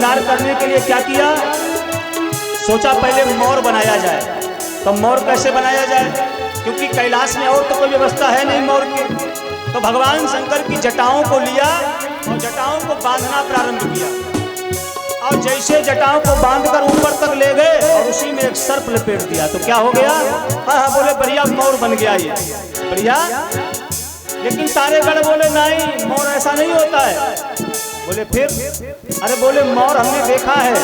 श्रृंगार करने के लिए क्या किया, सोचा पहले मोर बनाया जाए। तो मोर कैसे बनाया जाए, क्योंकि कैलाश में और तो कोई व्यवस्था है नहीं मोर की। तो भगवान शंकर की जटाओं को लिया और जटाओं को बांधना प्रारंभ किया, और जैसे जटाओं को बांधकर ऊपर तक ले गए और उसी में एक सर्प लपेट दिया। तो क्या हो गया, हाँ बोले बढ़िया मोर बन गया ये बढ़िया। लेकिन सारे गण बोले नहीं, मोर ऐसा नहीं होता है। बोले फिर, अरे बोले मोर हमने देखा है।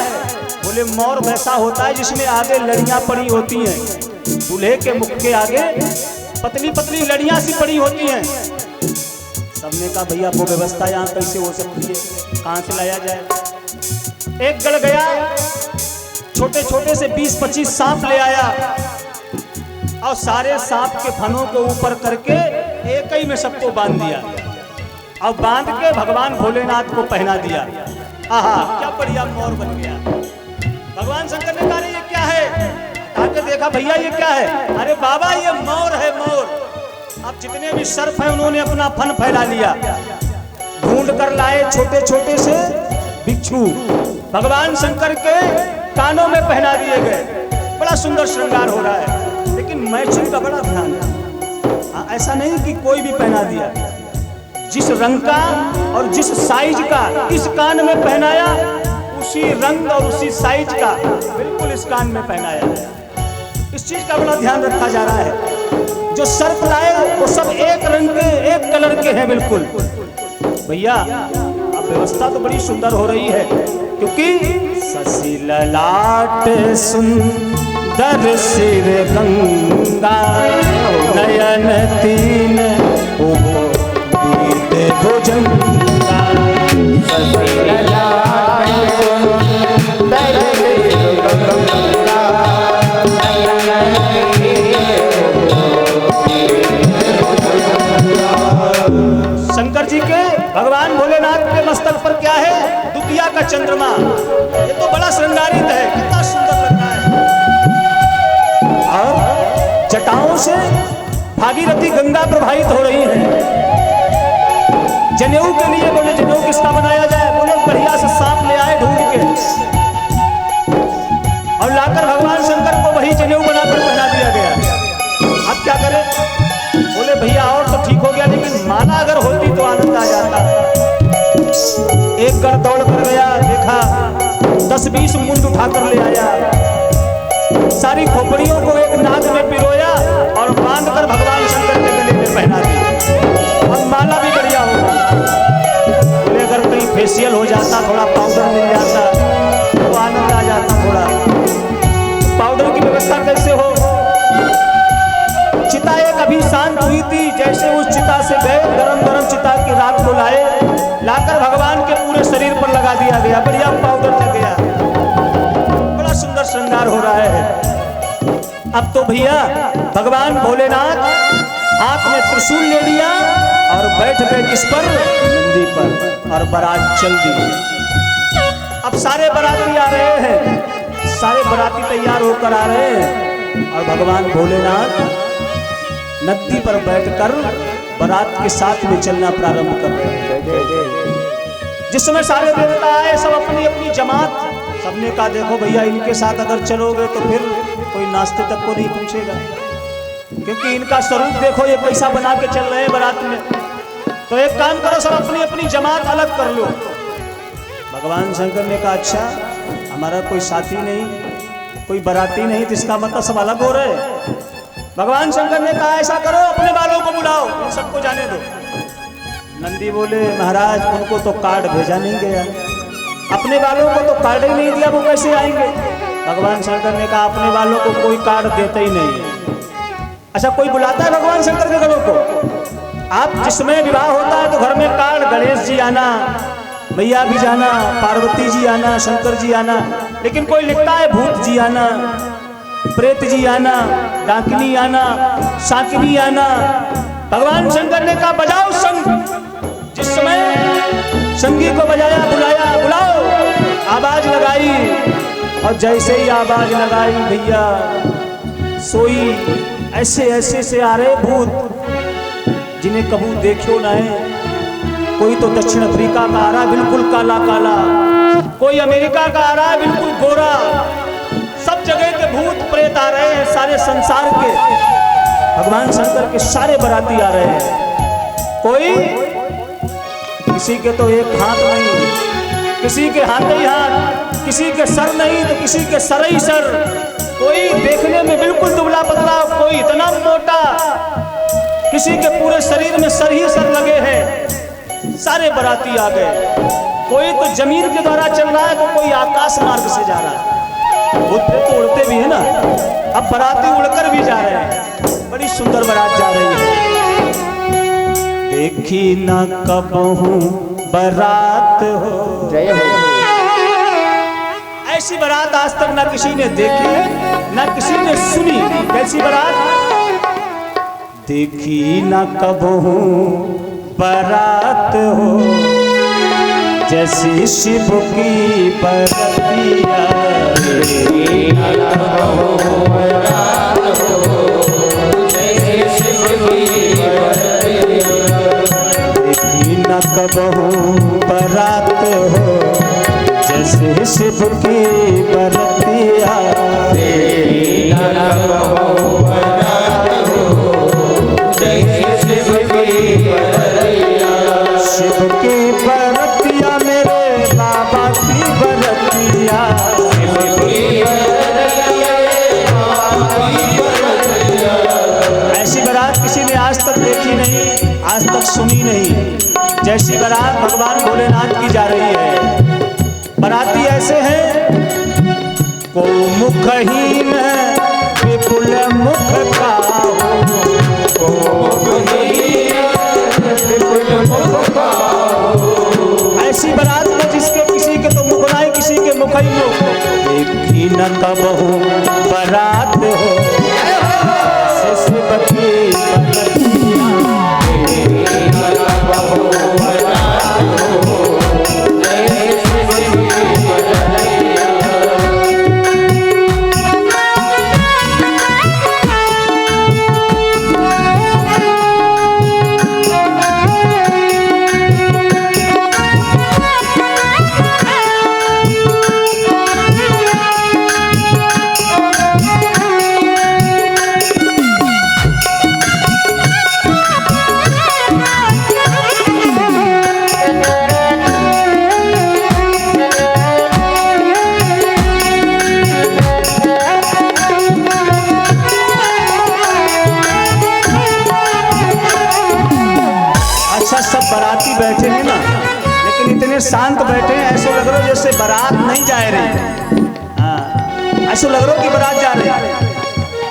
बोले मोर वैसा होता है जिसमें आगे लड़ियां पड़ी होती हैं, दूल्हे के मुख के आगे पतली पतली लड़ियां सी पड़ी होती हैं। सबने कहा भैया वो व्यवस्था यहाँ कैसे हो सकती है, कहाँ से लाया जाए। एक गण गया, छोटे छोटे से 20-25 सांप ले आया और सारे सांप के फनों को ऊपर करके एक ही में सबको बांध दिया, और बांध के भगवान भोलेनाथ को पहना दिया। आहा क्या बढ़िया मोर बन गया। भगवान शंकर ने कहा ये क्या है, आके देखा भैया ये क्या है। अरे बाबा ये मोर है मोर। अब जितने भी सर्प हैं उन्होंने अपना फन फैला लिया, ढूंढ कर लाए छोटे छोटे से बिच्छू, भगवान शंकर के कानों में पहना दिए गए। बड़ा सुंदर श्रृंगार हो रहा है, लेकिन मैचिंग का बड़ा ध्यान है। ऐसा नहीं कि कोई भी पहना दिया, जिस रंग का और जिस साइज का इस कान में पहनाया, उसी रंग और उसी साइज का बिल्कुल इस कान में पहनाया। इस चीज का बड़ा ध्यान रखा जा रहा है। जो सर्प लाए वो सब एक रंग के एक कलर के हैं बिल्कुल। भैया अब व्यवस्था तो बड़ी सुंदर हो रही है, क्योंकि शशि ललाट सुंदर सिर गंगा नयन तीन भुजंगा। शंकर जी के भगवान भोलेनाथ के मस्तक पर क्या है, दुतिया का चंद्रमा। ये तो बड़ा श्रृंगारित है, कितना सुंदर लग रहा है। और जटाओं से भागीरथी गंगा प्रवाहित हो रही है। जनेऊ के लिए बोले जनेऊ किसका बनाया जाए, बोले बढ़िया से सांप ले आए ढूंढ के, और लाकर भगवान शंकर को वही जनेऊ बनाकर पहना दिया गया। अब क्या करें, बोले भैया और तो ठीक हो गया, लेकिन माला अगर होती तो आनंद आ जाता। एक गण दौड़ कर गया, देखा 10-20 मुंड उठाकर ले आया, सारी खोपड़ियों को एक नाग में पिरोया और बांधकर भगवान शंकर के गले में पहना दिया। अब माला भी बढ़िया होगा। बोले अगर कहीं फेशियल हो जाता, थोड़ा पाउडर मिल जाता तो आनंद आ जाता थोड़ा। पाउडर की व्यवस्था कैसे हो, चिता एक अभी शांत हुई थी, जैसे उस चिता से गए गरम गरम चिता की राख को लाए, लाकर भगवान के पूरे शरीर पर लगा दिया गया, बढ़िया पाउडर लग गया। बड़ा सुंदर श्रृंगार हो रहा है। अब तो भैया भगवान भोलेनाथ हाथ में त्रिशूल ले लिया और बैठ गए किस पर, नंदी पर, और बारात चल दी। अब सारे बाराती आ रहे हैं, सारे बाराती तैयार होकर आ रहे हैं, और भगवान भोलेनाथ नंदी पर बैठकर बारात के साथ में चलना प्रारंभ कर रहे हैं। जिस समय सारे देवता आए, सब अपनी अपनी जमात, सबने कहा देखो भैया इनके साथ अगर चलोगे तो फिर कोई नाश्ते तक को नहीं पूछेगा, क्योंकि इनका स्वरूप देखो, ये पैसा बना के चल रहे हैं बारात में। तो एक काम करो, सब अपनी अपनी जमात अलग कर लो। भगवान शंकर ने कहा अच्छा हमारा कोई साथी नहीं, कोई बाराती नहीं, तो इसका मतलब सब अलग हो रहे। भगवान शंकर ने कहा ऐसा करो, अपने वालों को बुलाओ, इन सबको जाने दो। नंदी बोले महाराज उनको तो कार्ड भेजा नहीं गया, अपने वालों को तो कार्ड ही नहीं दिया, वो कैसे आएंगे। भगवान शंकर ने कहा अपने वालों को कोई कार्ड देता ही नहीं। अच्छा कोई बुलाता है भगवान शंकर के घरों को? आप जिसमें विवाह होता है तो घर में कार्ड, गणेश जी आना, मैया भी जाना, पार्वती जी आना, शंकर जी आना, लेकिन कोई लिखता है भूत जी आना, प्रेत जी आना, डाकिनी आना, साकिनी आना। भगवान शंकर ने कहा बजाओ संग। जिस समय संगी को बजाया, बुलाया, बुलाओ, आवाज लगाई, और जैसे ही आवाज लगाई भैया सोई ऐसे ऐसे से आ रहे भूत जिन्हें कबू देखियो ना है। कोई तो दक्षिण अफ्रीका का आ रहा, बिल्कुल काला काला, कोई अमेरिका का आ रहा है बिल्कुल गोरा, सब जगह के भूत प्रेत आ रहे हैं, सारे संसार के भगवान शंकर के सारे बाराती आ रहे हैं। कोई किसी के तो एक हाथ नहीं, किसी के हाथ ही हाथ, किसी के सर नहीं तो किसी के सर ही सर, कोई देखने में बिल्कुल दुबला पतला, कोई इतना मोटा, किसी के पूरे शरीर में सर ही सर लगे हैं। सारे बाराती आ गए। कोई तो जमीन के द्वारा चल रहा है तो कोई आकाश मार्ग से जा रहा है। भूत प्रेत तो उड़ते भी है ना, अब बाराती उड़कर भी जा रहे हैं। बड़ी सुंदर बारात जा रही है। देखी न कबहू बारात हो, जय हो। ऐसी बारात आज तक ना किसी ने देखी ना किसी ने सुनी। कैसी बारात? देखी न कबहू बारात हो, जैसी शिव की बरतिया। देखी न कबहू बारात हो, जैसी शिव की बरतिया। देखी न कबहू बारात हो, जैसे शिव की बरतिया। देखी न कबहू बारात हो, जैसे शिव की बरतिया। शिव की बरतिया मेरे बाबा की बरतिया। शिव की बरतिया बाबा की बरतिया। ऐसी बारात किसी ने आज तक देखी नहीं, आज तक सुनी नहीं। जैसी बारात भगवान भोलेनाथ की जा रही है। बाराती ऐसे हैं, को मुखहीन विपुल मुख का हो, को मुखहीन विपुल मुख का हो। ऐसी बारात में जिसके किसी के तो मुख नहीं, किसी के मुख ही मुख। देखी न कबहू बारात हो, शिव की बरतिया। देखी न कबहू बारात हो, बाराती बैठे हैं ना, लेकिन इतने शांत बैठे हैं, ऐसे लग रहा जैसे बारात नहीं जा रही। हाँ, ऐसे लग रहा कि बारात जा रही है।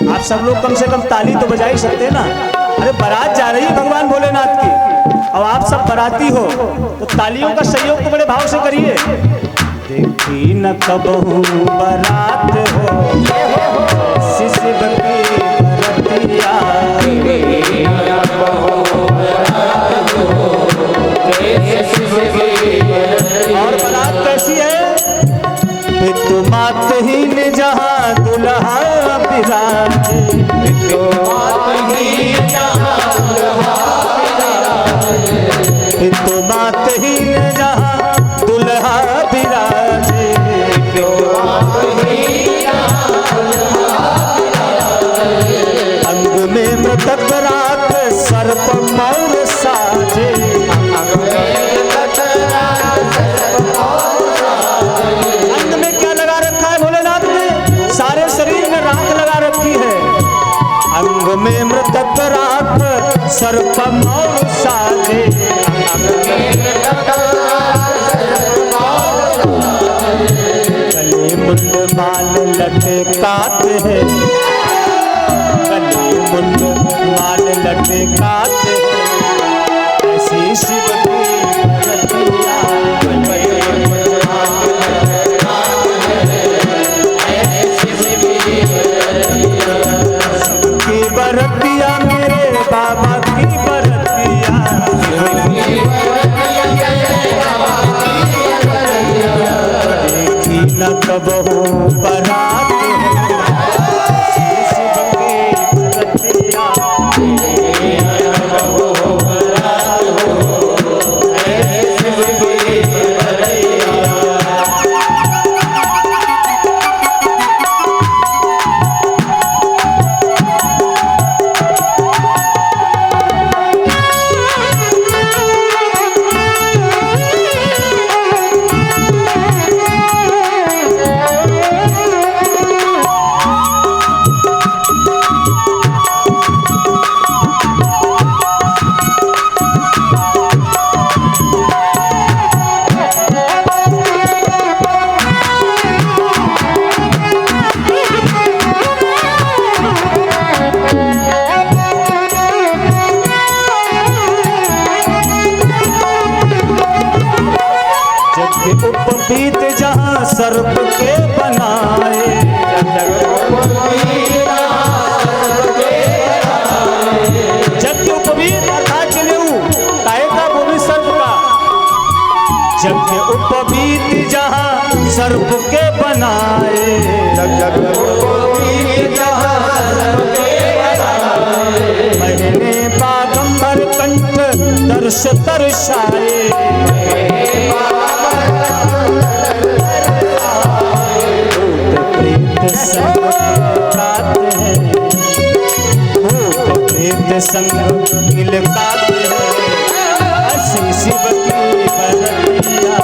आप सब लोग कम से कम ताली तो बजा ही सकते हैं ना। अरे बारात जा रही है भगवान भोलेनाथ की, और आप सब बाराती हो तो तालियों का सहयोग तो बड़े भाव से करिए। देखी न कबहू बारात हो, शिव की बरतिया। और बारात कैसी है? पितु मातहीन जहाँ दुल्हा विराजे। पितु मातहीन जहाँ दुल्हा विराजे। पितु मातहीन जहाँ दुल्हा विराजे। पितु मातहीन जहाँ दुल्हा विराजे। अंग में मृतक रात सर्प मौर साजे। अंग में क्या लगा रखा है भोलेनाथ ने? सारे शरीर में राख लगा रखी है। अंग में मृतक राख सर्प मौर साजे। गले मुंड माल लटकात है, गले मुंड माल लटकात है। ऐसी शिव की बरतिया। की बरतिया मेरे बाबा की बरतिया। देखी न कबहू बारात हो, शिव की बरतिया। शिव की बरतिया। सर्प के बनाए। यज्ञ उपवीत अर्थात जनेऊ काहे का, वो भी सर्प का। यज्ञ उपवीत जहाँ सर्प के बनाए, महीने बागंबर कंठ दर्श दर्शाए। भूत प्रेत संग किलकाते हैं, भूत प्रेत संग किलकाते हैं, ऐसी शिव की बरतिया।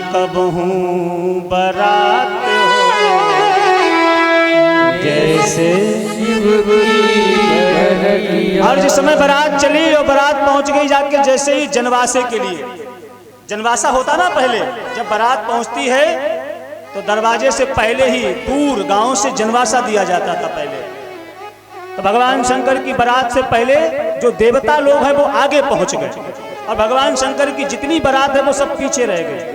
कबहूँ बरात हो जैसे और जिस समय बारात चली और बारात पहुंच गई जाके जैसे ही जनवासे के लिए, जनवासा होता ना पहले, जब बारात पहुंचती है तो दरवाजे से पहले ही दूर गांव से जनवासा दिया जाता था पहले। तो भगवान शंकर की बारात से पहले जो देवता लोग हैं वो आगे पहुंच गए और भगवान शंकर की जितनी बारात है वो सब पीछे रह गए।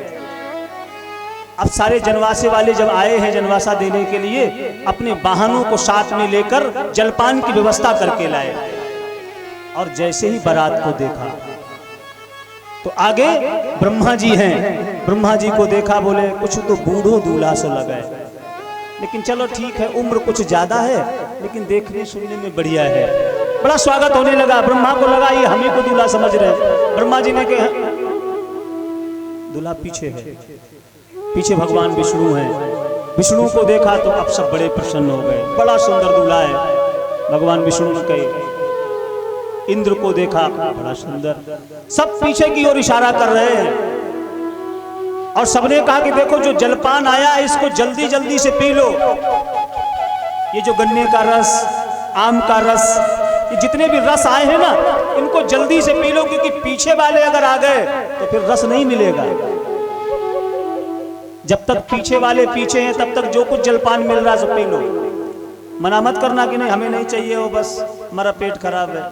अब सारे जनवासे वाले जब आए हैं जनवासा देने के लिए, अपने वाहनों को साथ में लेकर जलपान की व्यवस्था करके लाए और जैसे ही बारात को देखा तो आगे ब्रह्मा जी हैं, ब्रह्मा जी को देखा, बोले कुछ तो बूढ़ो दूल्हा से लगा है, लेकिन चलो ठीक है, उम्र कुछ ज्यादा है लेकिन देखने सुनने में बढ़िया है। बड़ा स्वागत होने लगा। ब्रह्मा को लगा ये हम ही को दूल्हा समझ रहे। ब्रह्मा जी ने कहा दूल्हा पीछे है, पीछे भगवान विष्णु हैं। विष्णु को देखा तो अब सब बड़े प्रसन्न हो गए, बड़ा सुंदर दूल्हा है। भगवान विष्णु ने कहे, इंद्र को देखा बड़ा सुंदर, सब पीछे की ओर इशारा कर रहे हैं और सबने कहा कि देखो जो जलपान आया है इसको जल्दी जल्दी से पी लो। ये जो गन्ने का रस, आम का रस, ये जितने भी रस आए हैं ना इनको जल्दी से पी लो, क्योंकि पीछे वाले अगर आ गए तो फिर रस नहीं मिलेगा। जब तक पीछे वाले पीछे हैं तब तक जो कुछ जलपान मिल रहा है सब पी लो। मना मत करना कि नहीं हमें नहीं चाहिए वो, बस हमारा पेट खराब है।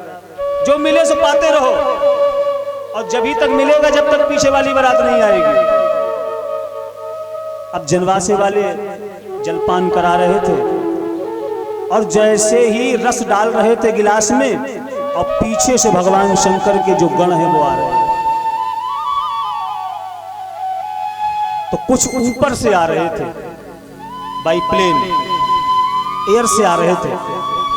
जो मिले सो पाते रहो और जब ही तक मिलेगा जब तक पीछे वाली बारात नहीं आएगी। अब जनवासे वाले जलपान करा रहे थे और जैसे ही रस डाल रहे थे गिलास में और पीछे से भगवान शंकर के जो गण हैं वो आ रहे हैं। तो कुछ ऊपर से आ रहे थे, बाई प्लेन एयर से आ रहे थे।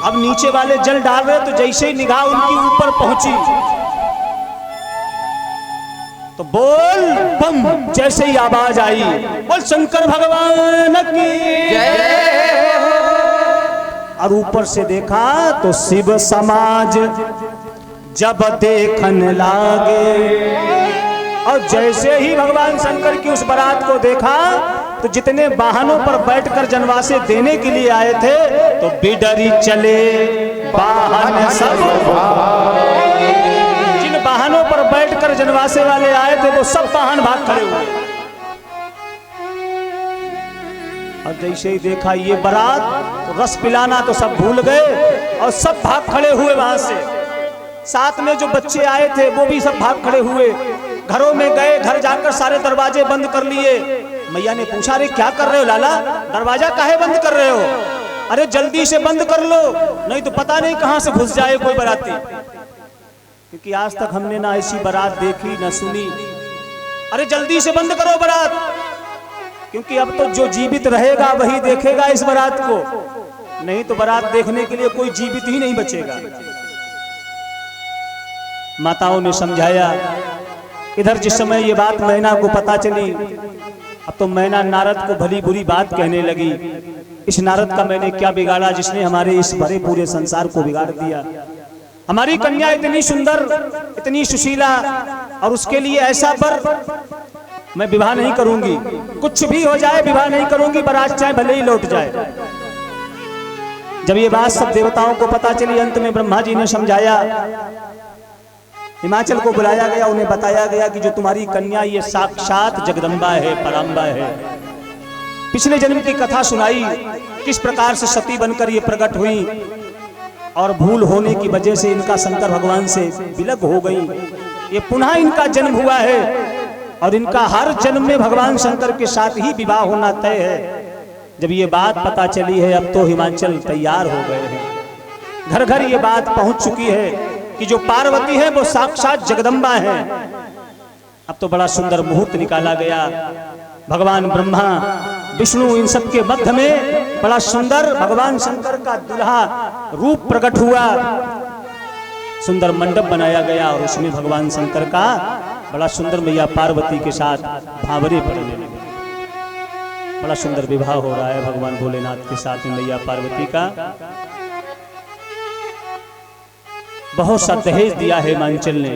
अब नीचे वाले जल डाल रहे तो जैसे ही निगाह उनकी ऊपर पहुंची तो बोल बम जैसे ही आवाज आई, बोल शंकर भगवान की जय। और ऊपर से देखा तो शिव समाज जब देखन लागे और जैसे ही भगवान शंकर की उस बारात को देखा तो जितने वाहनों पर बैठकर जनवासे देने के लिए आए थे तो बिडरी चले वाहन सब। जिन वाहनों पर बैठकर जनवासे वाले आए थे वो सब वाहन भाग खड़े हुए और जैसे ही देखा ये बारात तो रस पिलाना तो सब भूल गए और सब भाग खड़े हुए वहां से। साथ में जो बच्चे आए थे वो भी सब भाग खड़े हुए, घरों में गए, घर जाकर सारे दरवाजे बंद कर लिए। मैया ने पूछा, अरे क्या कर रहे हो लाला, दरवाजा काहे बंद कर रहे हो? अरे जल्दी से बंद कर लो, नहीं तो पता नहीं कहां से घुस जाए कोई बाराती। क्योंकि आज तक हमने ना ऐसी बारात देखी ना सुनी। अरे जल्दी से बंद करो बारात, क्योंकि अब तो जो जीवित रहेगा वही देखेगा इस बारात को, नहीं तो बारात देखने के लिए कोई जीवित ही नहीं बचेगा। माताओं ने समझाया। इधर जिस समय ये बात मैना को पता चली, अब तो मैना नारद को भली बुरी बात कहने लगी। इस नारद का मैंने क्या बिगाड़ा जिसने हमारे इस भरे पूरे संसार को बिगाड़ दिया। हमारी कन्या इतनी सुंदर, इतनी सुशीला, और उसके लिए ऐसा वर मैं विवाह नहीं करूंगी। कुछ भी हो जाए विवाह नहीं करूंगी, बारात चाहे भले ही लौट जाए। जब ये बात सब देवताओं को पता चली, अंत में ब्रह्मा जी ने समझाया। हिमाचल को बुलाया गया, उन्हें बताया गया कि जो तुम्हारी कन्या ये साक्षात जगदम्बा है, पराम्बा है। पिछले जन्म की कथा सुनाई, किस प्रकार से सती बनकर ये प्रकट हुई और भूल होने की वजह से इनका शंकर भगवान से विलग हो गई। ये पुनः इनका जन्म हुआ है और इनका हर जन्म में भगवान शंकर के साथ ही विवाह होना तय है। जब ये बात पता चली है, अब तो हिमाचल तैयार हो गए हैं। घर घर ये बात पहुंच चुकी है कि जो पार्वती है वो साक्षात जगदम्बा है। अब तो बड़ा सुंदर मुहूर्त निकाला गया। भगवान ब्रह्मा, विष्णु, इन सब के मध्य में बड़ा सुंदर भगवान शंकर का दुल्हा रूप प्रकट हुआ। सुंदर मंडप बनाया गया और उसमें भगवान शंकर का बड़ा सुंदर मैया पार्वती के साथ भावरे पड़ने लगे। बड़ा सुंदर विवाह हो रहा है भगवान भोलेनाथ के साथ मैया पार्वती का। बहुत सा दहेज दिया है हिमाचल ने,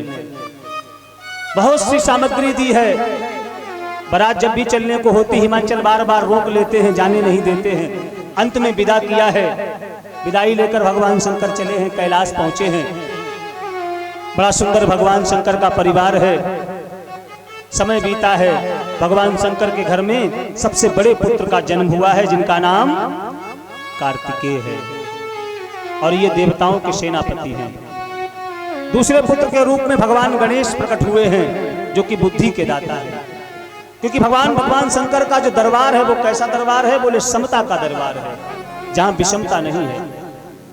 बहुत सी सामग्री दी है। बारात जब भी चलने को होती हिमाचल बार बार रोक लेते हैं, जाने नहीं देते हैं। अंत में विदा किया है। विदाई लेकर भगवान शंकर चले हैं, कैलाश पहुंचे हैं। बड़ा सुंदर भगवान शंकर का परिवार है। समय बीता है, भगवान शंकर के घर में सबसे बड़े पुत्र का जन्म हुआ है जिनका नाम कार्तिकेय है, और ये देवताओं के सेनापति हैं। दूसरे पुत्र के रूप में भगवान गणेश प्रकट हुए हैं, जो कि बुद्धि के दाता है। क्योंकि भगवान शंकर का जो दरबार है वो कैसा दरबार है? बोले समता का दरबार है, जहां विषमता नहीं है।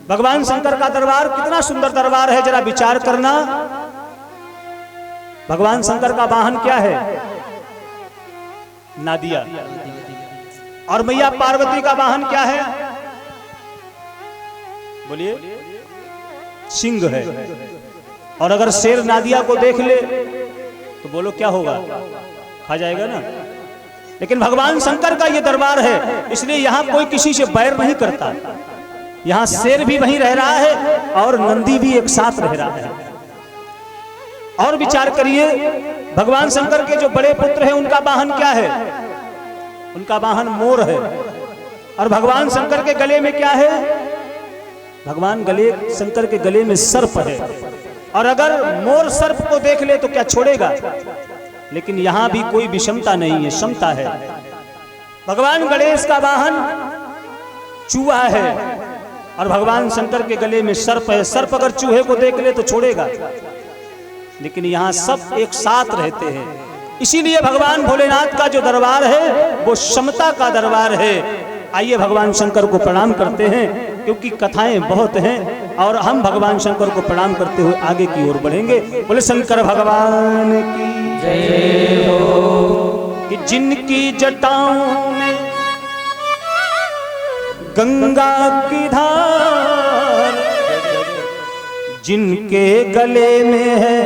भगवान शंकर का दरबार कितना सुंदर दरबार है, जरा विचार करना। भगवान शंकर का वाहन क्या है? नादिया। और मैया पार्वती का वाहन क्या है? बोलिए, सिंह है। और अगर शेर नादिया को देख ले तो बोलो क्या होगा? खा जाएगा ना। लेकिन भगवान शंकर का ये दरबार है, इसलिए यहाँ कोई किसी से बैर नहीं करता। यहाँ शेर भी वहीं रह रहा है और नंदी भी एक साथ रह रहा है। और विचार करिए, भगवान शंकर के जो बड़े पुत्र हैं उनका वाहन क्या है? उनका वाहन मोर है। और भगवान शंकर के गले में क्या है? भगवान शंकर के गले में सर्प है। और अगर मोर सर्प को देख ले तो क्या छोड़ेगा? लेकिन यहां भी कोई विषमता नहीं है, समता है। भगवान गणेश का वाहन चूहा है और भगवान शंकर के गले में सर्प है। सर्प अगर चूहे को देख ले तो छोड़ेगा, लेकिन यहाँ सब एक साथ रहते हैं। इसीलिए भगवान भोलेनाथ का जो दरबार है वो समता का दरबार है। आइए भगवान शंकर को प्रणाम करते हैं, क्योंकि कथाएं बहुत हैं और हम भगवान शंकर को प्रणाम करते हुए आगे की ओर बढ़ेंगे। बोले शंकर भगवान की जय हो। कि जिनकी जटाओं में गंगा की धार, जिनके गले में है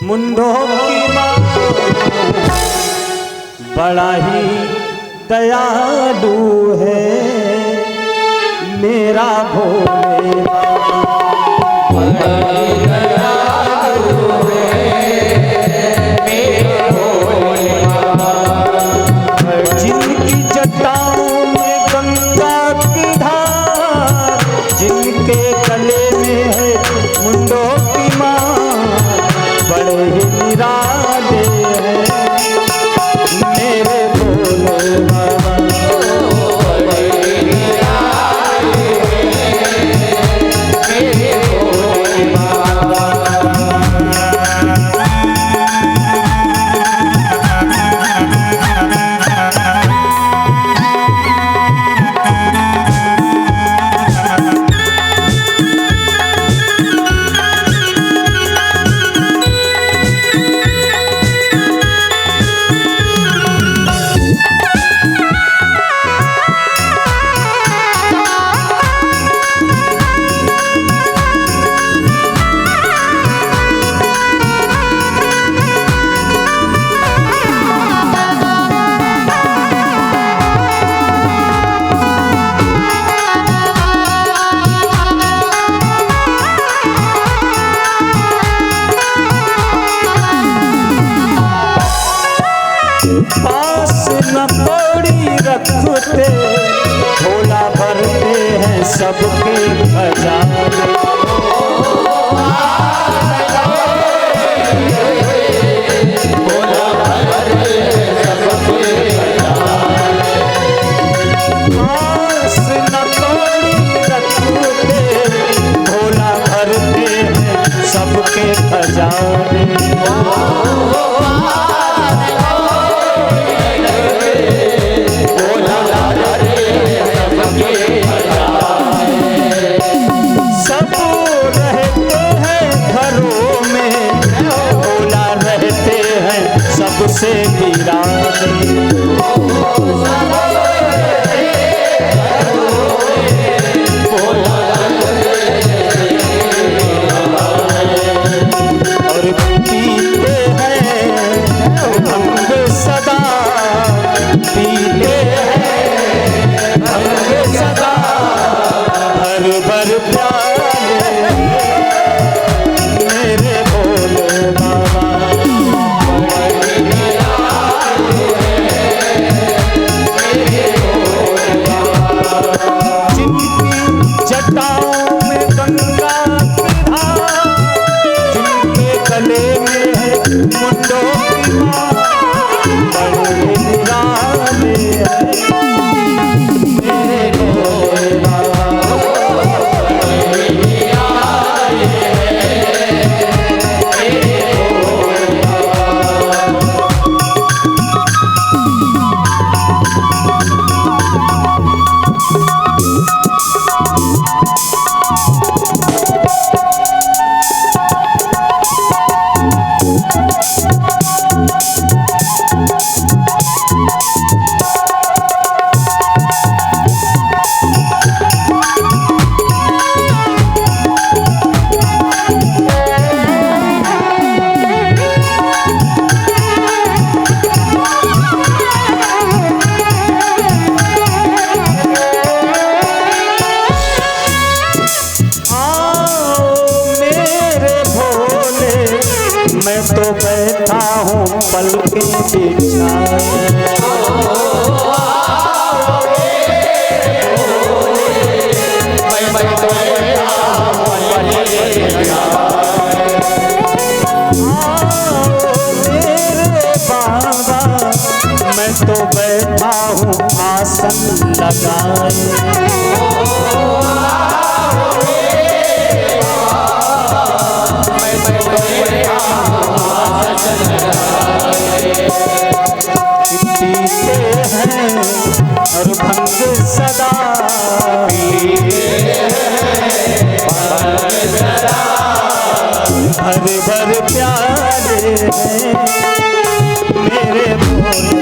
मुंडों की माला, बड़ा ही दयालु है मेरा भोले बाबा। बड़ा ही दयालु है मेरा भोले बाबा। जिनकी जटाओं में गंगा की धार, जिनके गले में है मुंडों की माला, बड़े ही निराले हैं मेरे भोले बाबा। बड़े निराले हैं मेरे भोले बाबा। सबके खजाने। आस न कोई रखते, भोला भरते हैं सबके खजाने। सब रहते हैं घरों में, भोला रहते हैं सबसे वीराने। और पीते हैं भंग सदा, पीते हैं भंग सदा, भर भर प्याले मेरे भोले बाबा। जिनकी जटाओं में गंगा की धार, जिनके गले में है मुंडों की माला, बड़े निराले हैं मेरे भोले बाबा। मैं तो बैठा हूँ पलके बिछाए। मेरे बाबा मैं तो बैठा हूँ आसन लगाए। पीते हैं और भंग सदा, भर भर प्याले हैं मेरे भोले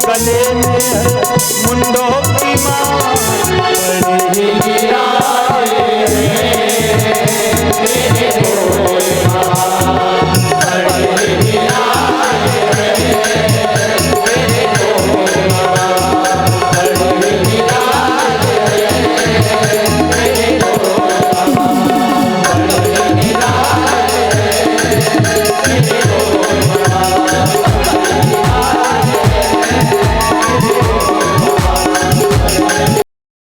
गले में